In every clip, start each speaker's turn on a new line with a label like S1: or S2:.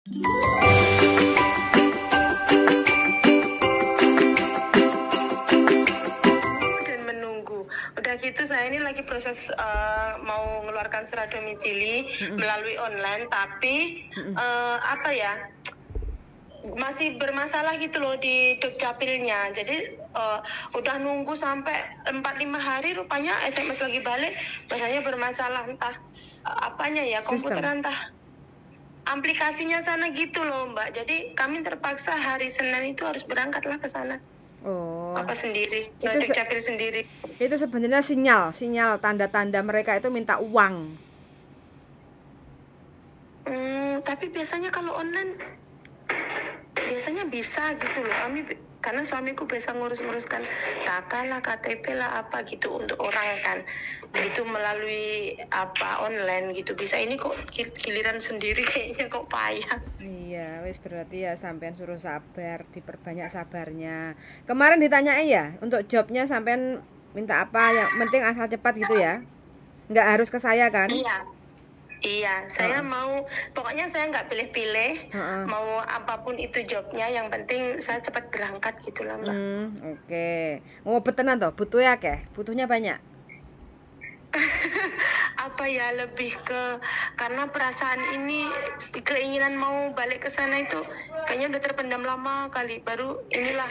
S1: Dan menunggu. Udah gitu saya ini lagi proses mau mengeluarkan surat domisili melalui online, tapi apa ya, masih bermasalah gitu loh di Dukcapilnya. Jadi udah nunggu sampai 4-5 hari, rupanya SMS lagi balik rasanya bermasalah, entah apanya ya, komputer entah aplikasinya sana gitu loh Mbak. Jadi kami terpaksa hari Senin itu harus berangkatlah ke sana.
S2: Oh.
S1: Apa sendiri, ke Dukcapil sendiri.
S2: Itu sebenarnya sinyal tanda-tanda mereka itu minta uang.
S1: Tapi biasanya kalau online biasanya bisa gitu loh. Karena suamiku biasa ngurus-nguruskan KK lah, KTP lah, apa gitu untuk orang kan. Itu melalui online gitu bisa. Ini kok giliran sendiri kayaknya kok payah.
S2: Iya, wis berarti ya sampean suruh sabar, diperbanyak sabarnya. Kemarin ditanyain ya, untuk jobnya sampean minta apa, yang penting asal cepat gitu ya. Nggak harus ke saya kan?
S1: Iya, saya mau, pokoknya saya nggak pilih-pilih, mau apapun itu jobnya, yang penting saya cepat berangkat gitu lah Mbak.
S2: Oke. Mau petenan toh, butuhnya butuhnya banyak.
S1: Apa ya, lebih ke karena perasaan ini, keinginan mau balik ke sana itu kayaknya udah terpendam lama kali, baru inilah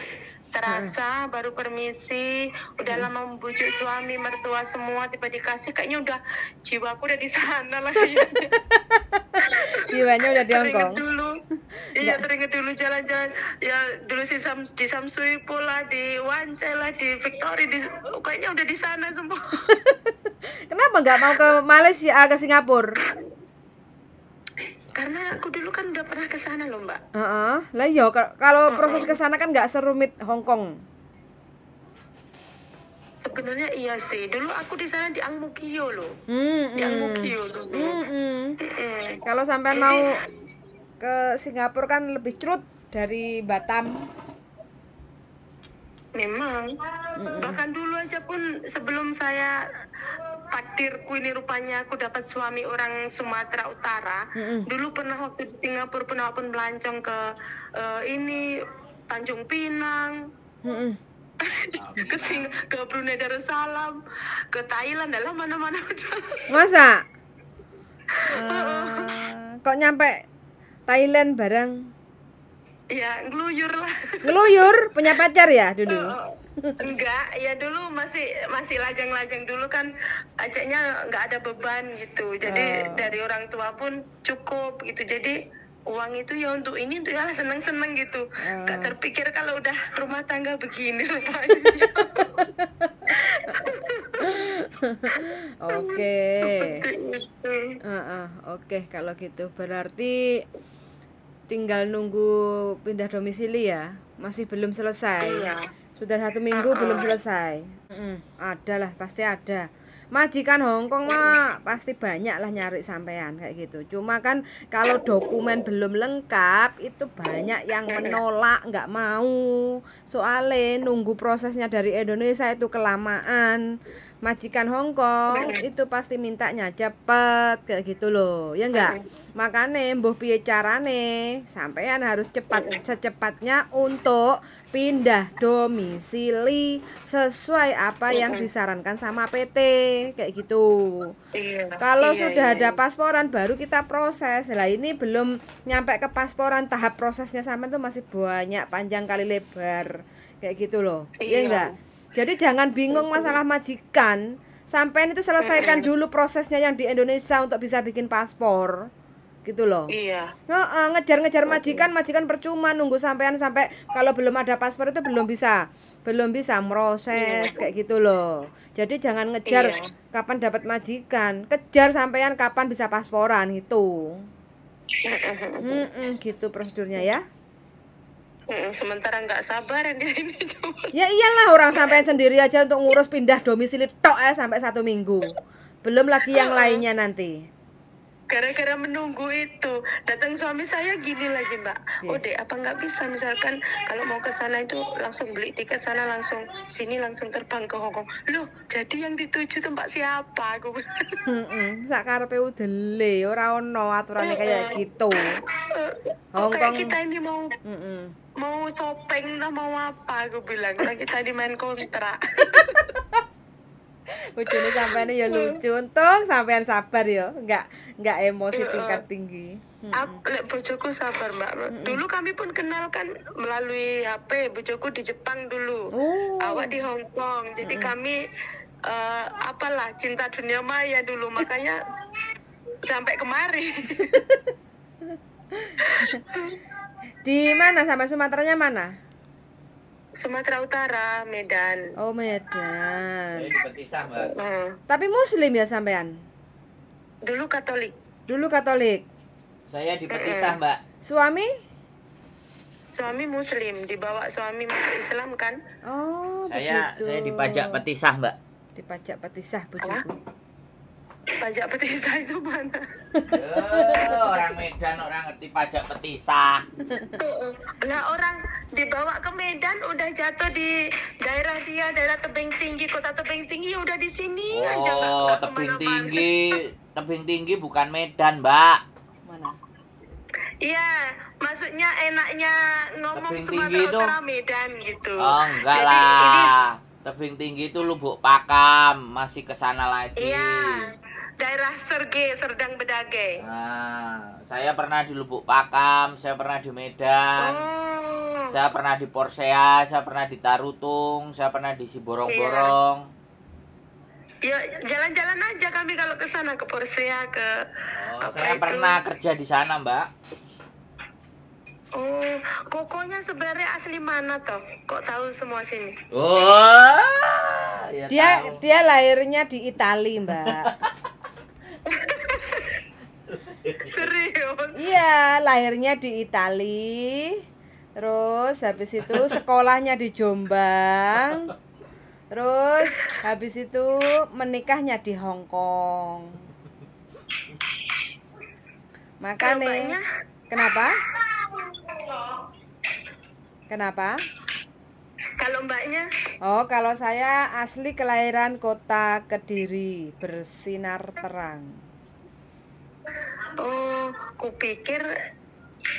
S1: terasa, baru permisi, udah lama membujuk suami, mertua semua, tiba dikasih, kayaknya udah jiwaku udah di sana lah.
S2: Jiwanya udah di Hongkong.
S1: Iya, teringat dulu jalan-jalan ya, dulu di Samsui pula, di Wance lah, di Victory, kayaknya udah di sana semua.
S2: Kenapa nggak mau ke Malaysia, ke Singapura?
S1: Karena aku dulu kan udah pernah ke sana loh Mbak.
S2: Lah iya, kalau proses ke sana kan nggak serumit Hong Kong.
S1: Sebenarnya iya sih. Dulu aku di sana di Ang Mo Kio loh. Di Ang Mo Kio dulu.
S2: Kalau sampai mau ke Singapura kan lebih cerut dari Batam.
S1: Memang. Bahkan dulu aja pun sebelum saya takdirku ini rupanya aku dapat suami orang Sumatera Utara. Dulu pernah waktu di Singapura pun melancong ke ini Tanjung Pinang. Ke Brunei Darussalam, ke Thailand, dalam mana-mana udah.
S2: Masa? Kok nyampe Thailand bareng?
S1: Ya, ngeluyur lah.
S2: Ngeluyur? Punya pacar ya dulu?
S1: Enggak, ya dulu masih lajang-lajang dulu kan, ajaknya nggak ada beban gitu. Jadi dari orang tua pun cukup gitu. Jadi uang itu ya untuk ini, untuk ya seneng-seneng gitu. Gak terpikir kalau udah rumah tangga begini rupanya.
S2: Oke. Oke, kalau gitu berarti tinggal nunggu pindah domisili ya. Masih belum selesai. Sudah 1 minggu belum selesai. Ada lah, pasti ada. Majikan Hongkong mah pasti banyak lah nyari sampean kayak gitu. Cuma kan kalau dokumen belum lengkap itu banyak yang menolak, nggak mau. Soalnya nunggu prosesnya dari Indonesia itu kelamaan. Majikan Hongkong itu pasti mintanya cepet kayak gitu loh, ya enggak? Makanya mbuh piye carane sampean harus secepatnya untuk pindah domisili sesuai apa yang disarankan sama PT kayak gitu. Kalau sudah ada pasporan baru kita proses. Lah ini belum nyampe ke pasporan, tahap prosesnya sama tuh masih banyak, panjang kali lebar kayak gitu loh. Ya enggak? Jadi jangan bingung masalah majikan. Sampean itu selesaikan dulu prosesnya yang di Indonesia untuk bisa bikin paspor. Gitu loh.
S1: Iya.
S2: Ngejar-ngejar majikan percuma, nunggu sampai kalau belum ada paspor itu belum bisa proses kayak gitu loh. Jadi jangan ngejar kapan dapat majikan, kejar sampean kapan bisa pasporan gitu. Gitu prosedurnya ya.
S1: Sementara nggak sabaran di sini cuma.
S2: Ya iyalah, orang sampean sendiri aja untuk ngurus pindah domisili tok sampai 1 minggu. Belum lagi yang lainnya nanti.
S1: gara-gara menunggu itu datang suami saya gini lagi mbak.
S2: Iya.
S1: Dek, apa nggak bisa misalkan kalau mau ke sana itu langsung beli tiket sana langsung sini langsung terbang ke Hongkong. Loh jadi yang dituju tempat siapa aku bilang.
S2: Sak karepe udele ora ono aturane kayak gitu.
S1: Kok kayak
S2: Hongkong.
S1: kita ini mau
S2: Mm-mm.
S1: mau topeng lah mau apa aku bilang. Kita di main kontrak.
S2: Bojone sampean ya lucu, untung sampean sabar ya, enggak emosi tingkat tinggi.
S1: Lek bojoku sabar mbak. Dulu kami pun kenal kan melalui HP. Bojoku di Jepang dulu, awak di Hong Kong. Jadi kami apalah cinta dunia maya dulu, makanya sampai kemari.
S2: Di mana sampai Sumateranya mana?
S1: Sumatera Utara, Medan.
S2: Oh, Medan.
S3: Saya di Petisah, Mbak.
S2: Tapi muslim ya sampean?
S1: Dulu Katolik.
S2: Dulu Katolik.
S3: Saya di Petisah, Mbak.
S2: Suami?
S1: Suami muslim, dibawa suami masuk Islam kan.
S2: Oh,
S3: Saya
S2: begitu.
S3: di pajak Petisah, Mbak.
S2: Di pajak Petisah bojoku.
S1: Pajak Petisah itu mana?
S3: Orang Medan orang ngerti pajak Petisah.
S1: Lah orang dibawa ke Medan udah jatuh di daerah dia, daerah tebing tinggi, kota tebing tinggi udah di sini aja nggak
S3: Tebing
S1: kemana-mana.
S3: tinggi. Tebing tinggi bukan Medan, Mbak.
S2: Mana?
S1: Iya, maksudnya enaknya ngomong
S3: Tebing tinggi
S1: Sumatera
S3: itu?
S1: Utara Medan gitu.
S3: Oh, enggak
S1: Jadi
S3: lah. Tebing tinggi itu Lubuk Pakam, masih ke sana lagi.
S1: Iya, daerah Serdang Bedage.
S3: Nah, saya pernah di Lubuk Pakam, saya pernah di Medan.
S1: Oh,
S3: Saya pernah di Porsea, saya pernah di Tarutung, saya pernah di Siborong-borong.
S1: ya jalan-jalan aja kami kalau ke sana ke Porsea ke apa
S3: Saya
S1: itu?
S3: pernah kerja di sana, Mbak.
S1: Oh, kokonya sebenarnya asli mana toh? Kok tahu semua sini?
S3: Ya tahu.
S2: Dia lahirnya di Itali, Mbak.
S1: Serius?
S2: Iya, lahirnya di Itali. Terus habis itu sekolahnya di Jombang. Terus habis itu menikahnya di Hong Kong. Makanya
S1: Bapaknya?
S2: kenapa? Kenapa?
S1: Kalau mbaknya?
S2: Oh, kalau saya asli kelahiran kota Kediri, bersinar terang.
S1: Oh, kupikir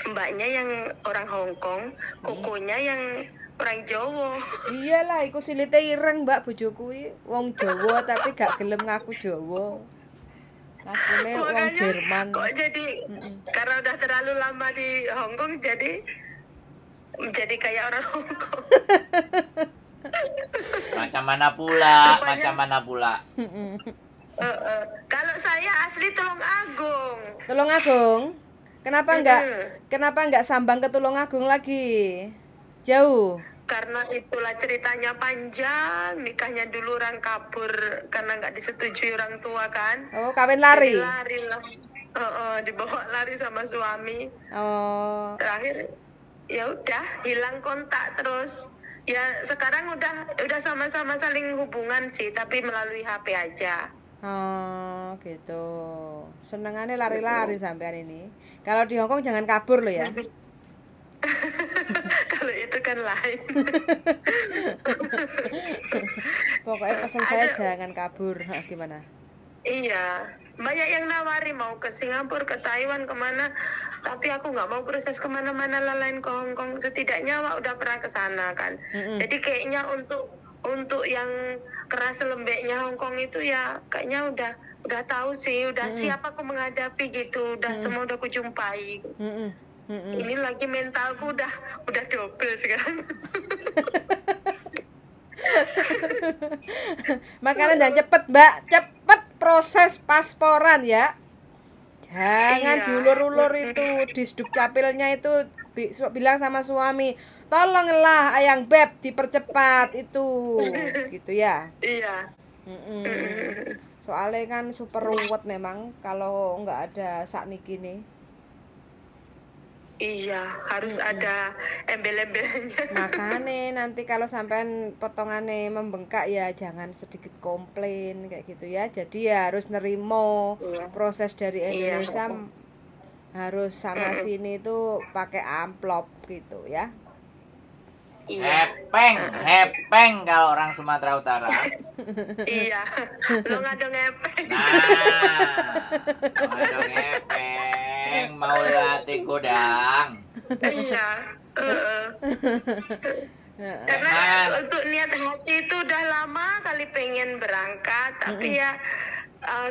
S1: mbaknya yang orang Hong Kong, kokonya yang orang Jawa.
S2: Iyalah, iku silite ireng, Mbak, bojoku iki wong Jawa tapi gak gelem ngaku Jawa. Ngakune wong
S1: Makanya
S2: Jerman.
S1: kok jadi karena udah terlalu lama di Hong Kong jadi kayak orang Hong Kong.
S3: Macam mana pula?
S1: Rupanya-
S3: Macam mana pula?
S1: Kalau saya asli Tulungagung.
S2: Tulungagung. Kenapa enggak sambang ke Tulungagung lagi? Jauh.
S1: Karena itulah ceritanya panjang, nikahnya dulu orang kabur karena nggak disetujui orang tua kan.
S2: Oh, kawin lari.
S1: Jadi lari lah. Dibawa lari sama suami.
S2: Oh,
S1: Terakhir ya udah hilang kontak terus. Ya sekarang udah sama-sama saling hubungan sih, tapi melalui HP aja.
S2: oh gitu. Senengannya lari-lari sampean ini. Kalau di Hongkong jangan kabur loh ya.
S1: Kalau itu kan lain.
S2: Pokoknya pesan saya jangan kabur. Hah, gimana?
S1: Iya, banyak yang nawari mau ke Singapura, ke Taiwan, kemana. Tapi aku nggak mau proses kemana-mana lah lain ke Hong Kong. Setidaknya awak udah pernah ke sana kan. Jadi kayaknya untuk yang keras lembeknya Hong Kong itu ya kayaknya udah tahu sih, udah siap aku menghadapi gitu, udah semua udah kujumpai. Ini lagi mentalku udah double sekarang.
S2: Makanan dan cepet, Mbak. Cepet proses pasporan ya. Jangan
S1: Iya.
S2: diulur-ulur itu di Dukcapilnya itu bilang sama suami, tolonglah Ayang Beb dipercepat itu, gitu ya.
S1: Iya.
S2: Soalnya kan super ruwet memang kalau nggak ada sakniki nih.
S1: Iya, harus ada embel-embelnya.
S2: Makanya nanti kalau sampean potongannya membengkak ya jangan sedikit komplain kayak gitu ya. Jadi ya harus nerimo
S1: Iya.
S2: proses dari
S1: Iya.
S2: Indonesia, harus sana sini itu pakai amplop gitu ya.
S1: Iya.
S3: Hepeng kalau orang Sumatera Utara.
S1: Iya. Lo ngadong ngepeng.
S3: Ada hepeng, mau latih godang.
S1: Iya. Karena untuk niat hati itu udah lama kali pengen berangkat, tapi ya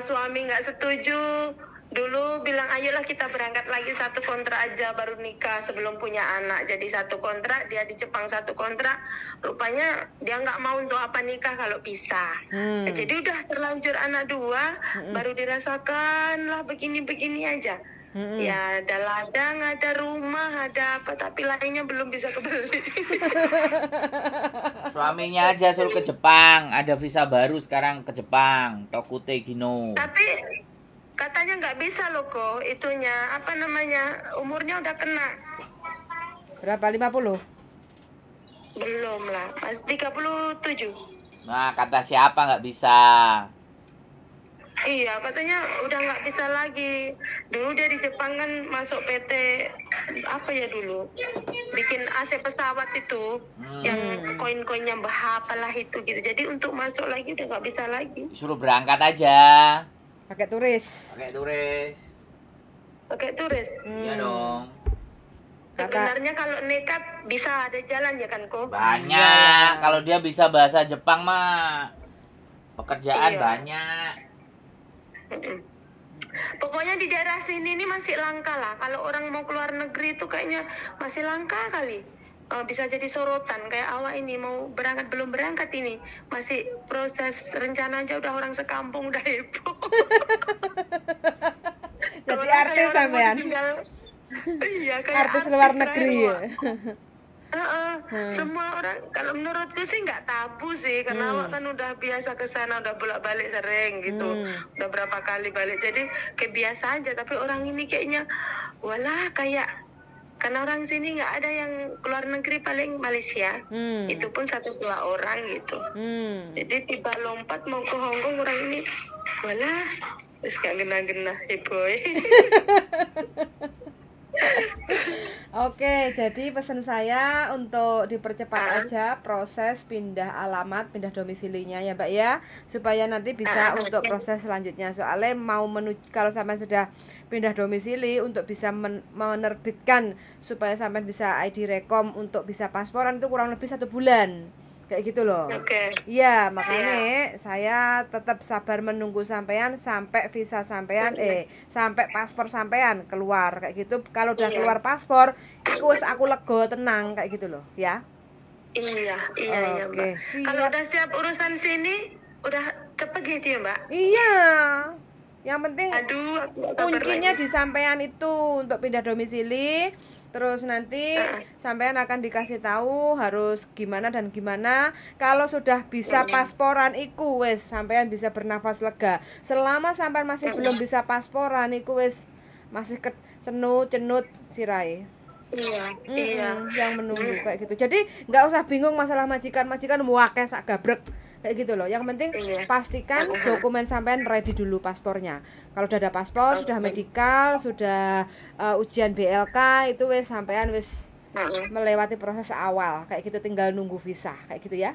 S1: suami nggak setuju. Dulu bilang ayolah kita berangkat lagi, 1 kontrak aja baru nikah sebelum punya anak. Jadi 1 kontrak, dia di Jepang 1 kontrak. Rupanya dia nggak mau, untuk apa nikah kalau pisah. Jadi udah terlanjur anak 2, baru dirasakan lah begini-begini aja. Ya ada ladang, ada rumah, ada apa, tapi lainnya belum bisa kebeli.
S3: Suaminya aja suruh ke Jepang, ada visa baru sekarang ke Jepang, Tokute Gino.
S1: Tapi katanya nggak bisa loh kok, itunya apa namanya, umurnya udah kena.
S2: Berapa, 50?
S1: Belum lah, pas 37.
S3: Nah, kata siapa nggak bisa?
S1: Iya, katanya udah nggak bisa lagi. Dulu dia di Jepang kan masuk PT apa ya dulu, bikin AC pesawat itu, yang koin-koinnya apalah itu gitu. Jadi untuk masuk lagi udah nggak bisa lagi.
S3: Suruh berangkat aja.
S2: Pakai turis.
S1: Pakai turis.
S3: Iya dong.
S1: Sebenarnya kalau nekat bisa ada jalan ya kan kok?
S3: Banyak. Kalau dia bisa bahasa Jepang mah pekerjaan
S1: Iya.
S3: banyak.
S1: Pokoknya di daerah sini ini masih langka lah. Kalau orang mau keluar negeri itu kayaknya masih langka kali. Bisa jadi sorotan kayak awak ini mau berangkat belum berangkat ini, masih proses rencana aja udah orang sekampung udah heboh.
S2: Jadi
S1: Orang
S2: artis
S1: kayak orang mau
S2: sampean.
S1: ditinggal- Iya, kayak
S2: Artis luar negeri ya.
S1: Semua orang, kalau menurutku sih nggak tabu sih, karena awak kan udah biasa ke sana, udah bolak-balik sering gitu, udah berapa kali balik, jadi kebiasaan aja. Tapi orang ini kayaknya, walah kayak, karena orang sini nggak ada yang keluar negeri, paling Malaysia, itu pun 1-2 orang gitu. Jadi tiba lompat mau ke Hongkong, orang ini, walah, terus gak gena-gena boy.
S2: Oke, jadi pesan saya untuk dipercepat aja proses pindah alamat, pindah domisilinya ya Mbak ya, supaya nanti bisa untuk proses selanjutnya. Soalnya mau menuju, kalau sampai sudah pindah domisili, untuk bisa menerbitkan supaya sampai bisa ID Rekom untuk bisa pasporan itu kurang lebih 1 bulan. Kayak gitu loh.
S1: Oke.
S2: Iya, makanya saya tetap sabar menunggu sampean sampai visa sampean sampai paspor sampean keluar kayak gitu. Kalau udah keluar paspor, iku wis aku lega tenang kayak gitu loh, ya.
S1: Iya,
S2: Oke,
S1: Mbak.
S2: siap.
S1: Kalau udah siap urusan sini, udah cepet gitu ya Mbak?
S2: Iya. Yang penting
S1: Aduh, aku nggak sabar
S2: kuncinya
S1: lagi.
S2: di sampean itu untuk pindah domisili. Terus nanti sampean akan dikasih tahu harus gimana dan gimana. Kalau sudah bisa pasporan iku wis sampean bisa bernafas lega. Selama sampean masih belum bisa pasporan iku wis masih cenut sirai.
S1: Iya.
S2: Yang menunggu kayak gitu. Jadi nggak usah bingung masalah majikan muakeh sak gabrek kayak gitu loh. Yang penting pastikan dokumen sampean ready dulu paspornya. Kalau udah ada paspor, sudah medikal, sudah ujian BLK, itu wes sampean wes melewati proses awal kayak gitu, tinggal nunggu visa kayak gitu ya.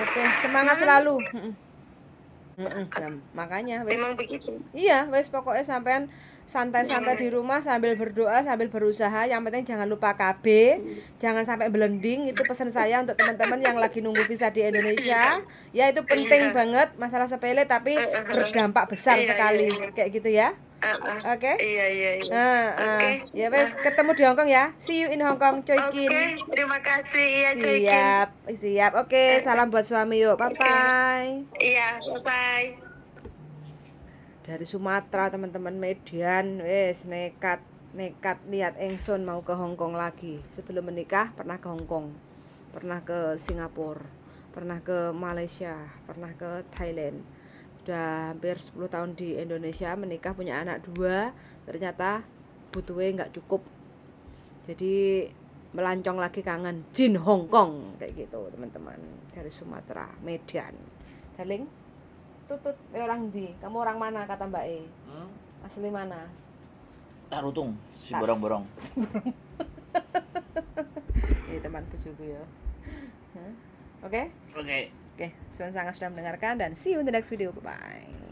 S2: Oke, semangat selalu. Nah, makanya wes.
S1: Memang begitu.
S2: Iya, wes pokoknya sampean santai-santai di rumah sambil berdoa, sambil berusaha. Yang penting jangan lupa KB, jangan sampai blending. Itu pesan saya untuk teman-teman yang lagi nunggu visa di Indonesia. Ya itu penting banget, masalah sepele tapi berdampak besar sekali. Kayak gitu ya. Oke?
S1: Iya.
S2: Ya wes, ketemu di Hongkong ya. See you in Hongkong, Coykin.
S1: Oke, terima kasih. Iya, Coykin.
S2: Siap. Oke, salam buat suami yuk. Bye-bye.
S1: Iya, bye-bye.
S2: Dari Sumatera teman-teman, Medan, wes nekat lihat Engson mau ke Hongkong lagi. Sebelum menikah pernah ke Hongkong, pernah ke Singapura, pernah ke Malaysia, pernah ke Thailand. Sudah hampir 10 tahun di Indonesia, menikah punya anak 2, ternyata butuhnya nggak cukup. Jadi melancong lagi kangen Jin Hong Kong kayak gitu teman-teman, dari Sumatera, Medan. Darling, tutut orang di, kamu orang mana kata Mbak E? Asli mana?
S3: Tarutung, si borong-borong.
S2: Ini teman bojoku ya. Oke?
S3: Oke.
S2: Oke, sudah mendengarkan dan see you in the next video. Bye bye.